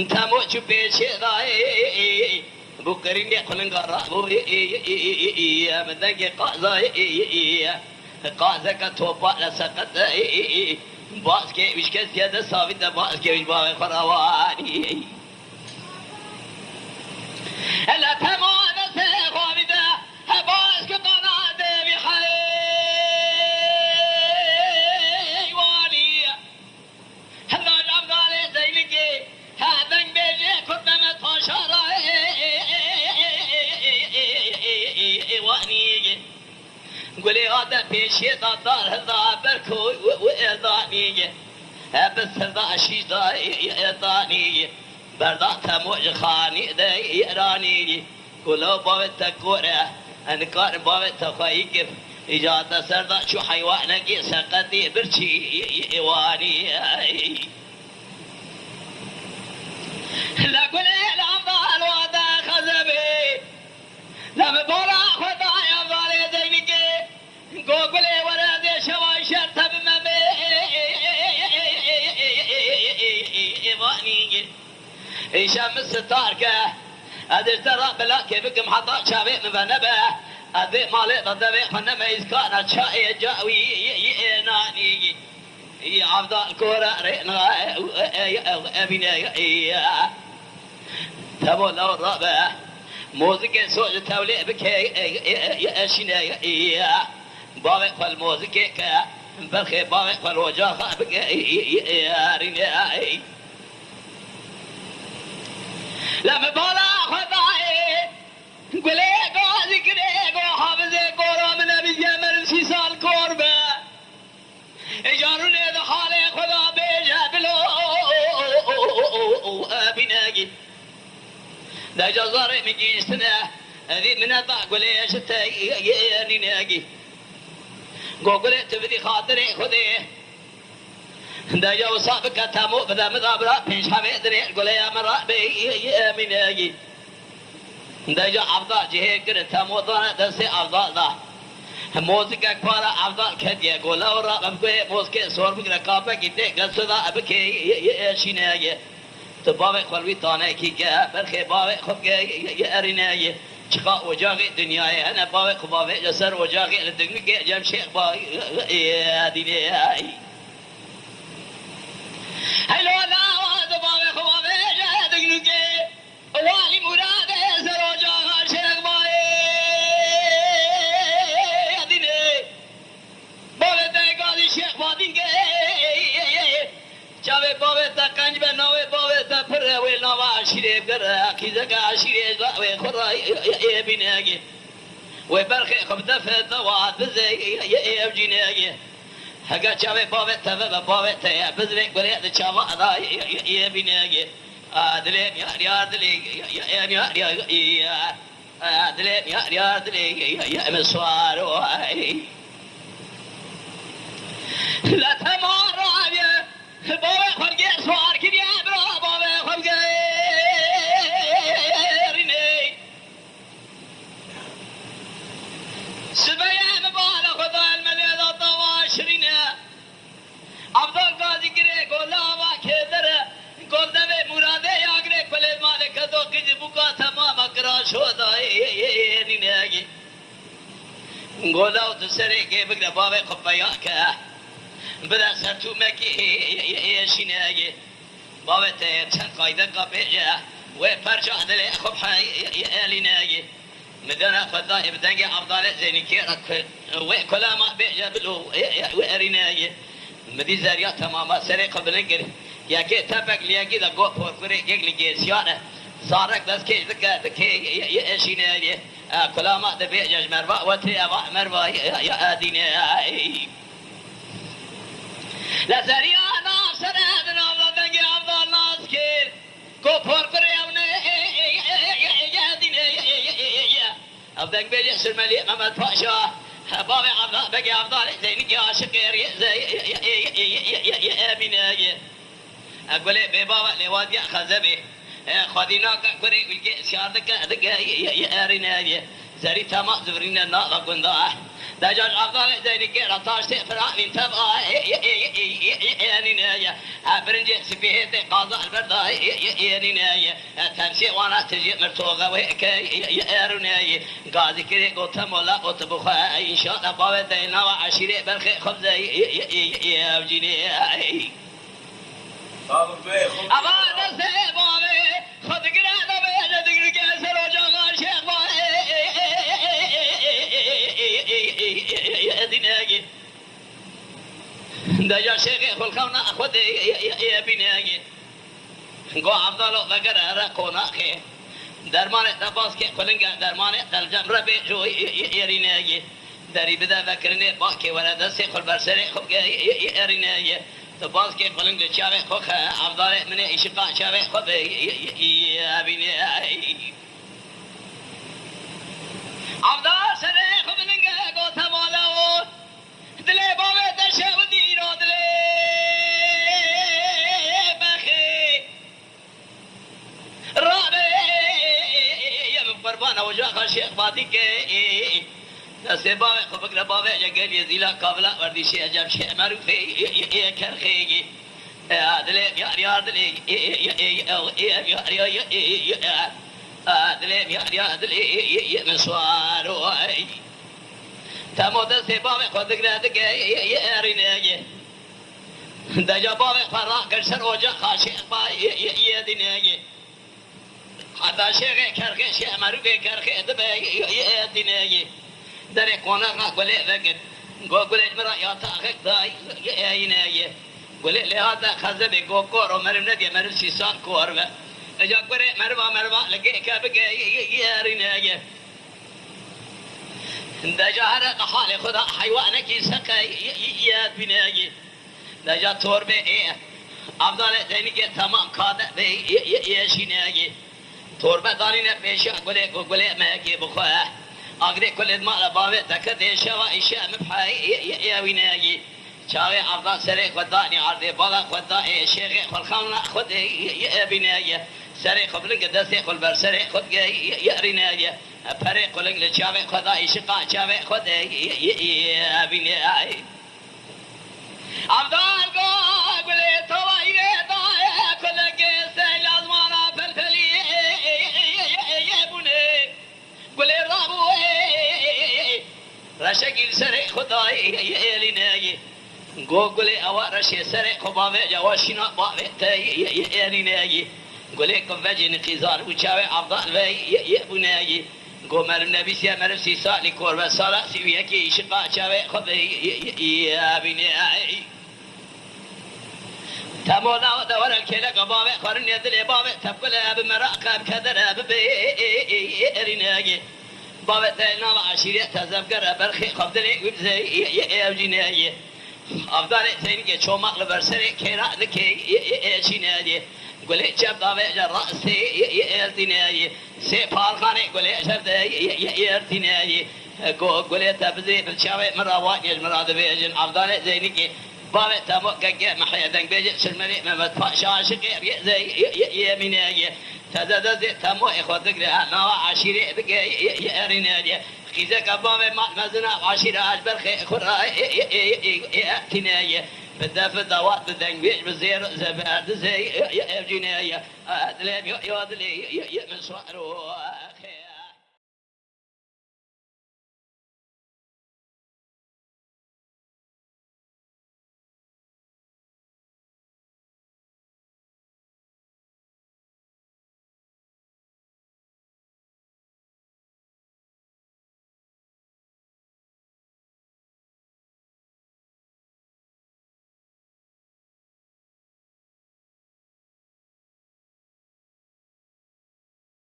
تمو چپے چھدائے بکرین قلن قرابو مدنگ قازا قازا کا توپا لسقط باز کے وشکے زیادہ ثابت باز کے وش باغ خراوانی لا تمو نسے خوابدہ باز کے قناة بحيواني هذا العبد عليه زينك هذا بيجي كنت متفشرة واني قولي هذا بيشي دار هذا بركو وإذاني بس هذا شي داني بردا تموج خاني دايراني كلو بابت كورة انكار بابت خايك إجادة سردا شو حيوانك سقطي برشي واني لا قولي الأفضل ودا خزبي لا مبورا خدا يفضل زينك قولي ورد شواي شرطة بمبي واني شمس ستارك ادر ترى بلا كيفك محطة شابي مبنبه ادي مالي ضدبي خنما يسكانا شاي جاوي ناني يا عبد الكورة رينا ابينا تبو لو الرابع موزيك سوج تولي بك يا شنا بابك فالموزيك برخي بابك فالوجاخ بك يا رينا لما بالا خداي قولي قاضي كريقو حافظي قورا من ابي جمل سيسال قربة اجاروني ذا حالي خدا بيجا بلو ابي ناقي دا جزاري مجي سنة هذي من اطاع قولي شتا ياني ناقي قولي تبدي خاطري خذي دا جو صابك تامو بدا مذابرا بيش حميدني قولي يا مرا بي مناجي دا جو عبدا جهه كر تامو دانا دسي عبدا دا موزيكا كوارا عبدا كديا قولا ورا بمكوه موزيكا صور بك ركابا كده قصو دا ابكي شناجي تباوي خلوي تانا كي كه برخي باوي خب يأريناجي شقاء وجاغي دنياي انا باوي خباوي جسر وجاغي لدنك جم شيخ باوي ديني هلو لا وادبا خوابه جادگنو کے والی مراد سروجا شرک بائے ادینے بوے تے قاضی شیخ بادین کے چاوے بوے تا کنج بے نوے بوے تا پھر وے نوا شریف کر کی زکا شریف وے خدا اے بناگی وے برخ خبدا فتوا بزے اے بجناگی هجا شافي بابت تبى بابت يا بزرق بريء تشافى هذا يبيني أدلين يا أدلين يا أدلين يا أدلين يا مسوار لا تمر يا بابا خرج سوار كذي برا بابا خرج ريني سبيا مبارك خدا المليء طواشرين عبد القادر كره قولا واكدر قدمه مراده ياغره كل مالك تو كج بوكا تمام اكرا شودا نيناگي قولا تسري كي بغدا بابا خبيا كا بدا سرتو مكي شيناگي بابا تن قايده قبيجا وفرجا دل خب ليناگي مدنا فضاء بدنجي عبد الله زينكي وكل ما بيجا بلو واريناگي مدي زريا تماما سري قبل نقر يا كي تبق ليا كده قو فوري يقلي جيسيانه صارك بس كي ذكي يشينه كلامه دبي جاج مربا وتي ابا مربا يا ادينه لا زريا ناصر ابن الله دنجي عبد الناس كي قو فوري يا ادينه ابدك بيجي سرملي محمد باشا بابا عبد بقي عبد الله زين يا شقير يا امينه اقول لي بابا لواد يا خزبي خدينا كوري ويجي سيادك يا ارينا زري تما زبرنا نا قندا دجاج عبد الله زين كي رطاش تفرع من تبع يعني برنجي سفيه قاضى البردا يريناي تمشي وانا تجي مرتوغه وهيك يرناي قاضي كري قلت مولا قلت بخا ان شاء الله بابا دينا وعشيره برخي خبزه يا وجيني ابا دسه بابا خد قراده بيد دغري كسر وجمال شيخ ديناي دجا شيخ خلقنا خد يا بناي گو عبدالله بگر رکونا خی درمان تباس که کلنگ درمان تلجم ربی جو یرینه دری بده بکرنه باکی ولد سی خل برسری خوب یرینه تباس که کلنگ چاوه خوخ عبدالله من اشقا چاوه خوب یبینه عبدال سره خوب لنگ گو تمالا دل بابه دشه و دیرو دل قربان وجه خشيخ فاتي كي دسته باوي خبك باوي جگل يزيلا قابلا وردي شيء عجب شيء معروف كرخي ادلي يا ادلي يا ادلي مسوار تمو دسته باوي خدك ردك يا ريني دجا باوي فرا كرسر وجه خشيخ باوي يديني هذا شيء كرخي شيء معروف كرخي دبي يديني دري كونا قولي ذكر قولي مرا يا تاخك داي يناي قولي لهذا خزب كوكور ومرم ندي مرم سيسان كوربه اجا قولي مربا لقي كابك يريناي دجا هرق حالي خدا حيوانك يسقى يديني دجا توربه افضل زينك تمام كاده يشيناي توربه دارینه پیشه گله مگی بخواه اگری کلید مال باوی تکده شوا ایشه مبحای یوینایی چاوی عبدا سری خدانی عرضی بالا خدا شیخ خلخان خود یبینایی سری خبلنگ دستی خل بر سری خود یرینایی پری قلنگ لچاوی خدا ایشقا چاوی خود یبینایی عبدال گله توایی دای کلنگ سیلاز مانا فلفلی قولي رابو رشاكيل سري خداي يليناي قولي أوا رشي سري خبابي جواشينا بابي يليناي قولي كفاجي نقيزار وشاوي عبدال في يبناي قو مر النبي سيا مرسي سالي كوربا سالا سيويكي شقا شاوي خبي يبناي تمولا دور الكلى قبابة خارن يدلي بابة تبقى أب مراقب كدر أب بيريناجي بابة تلنا وعشيرة تزبقر برخي خبدلي وبزي يجيناجي أفضل تينك شو مقلب برسري كيرا ذكي يجيناجي قولي شاب دابة جراسي يرتيناجي سيفار خاني قولي شاب يرتيناجي قولي تبزي بالشاوي مراواني المراد بيجن أفضل زينك بابا تامو كجا محيدن بيجي سلمني ما بتفاش عاشق زي يميني تزاد تامو اخوتك ما عشيري بك يريني خيزك بابا ما مزنا عشيرة عجبر خرا تناي بدف الدوات بدن بيج بزير زباد زي يجيني ادلي يودلي من صاروا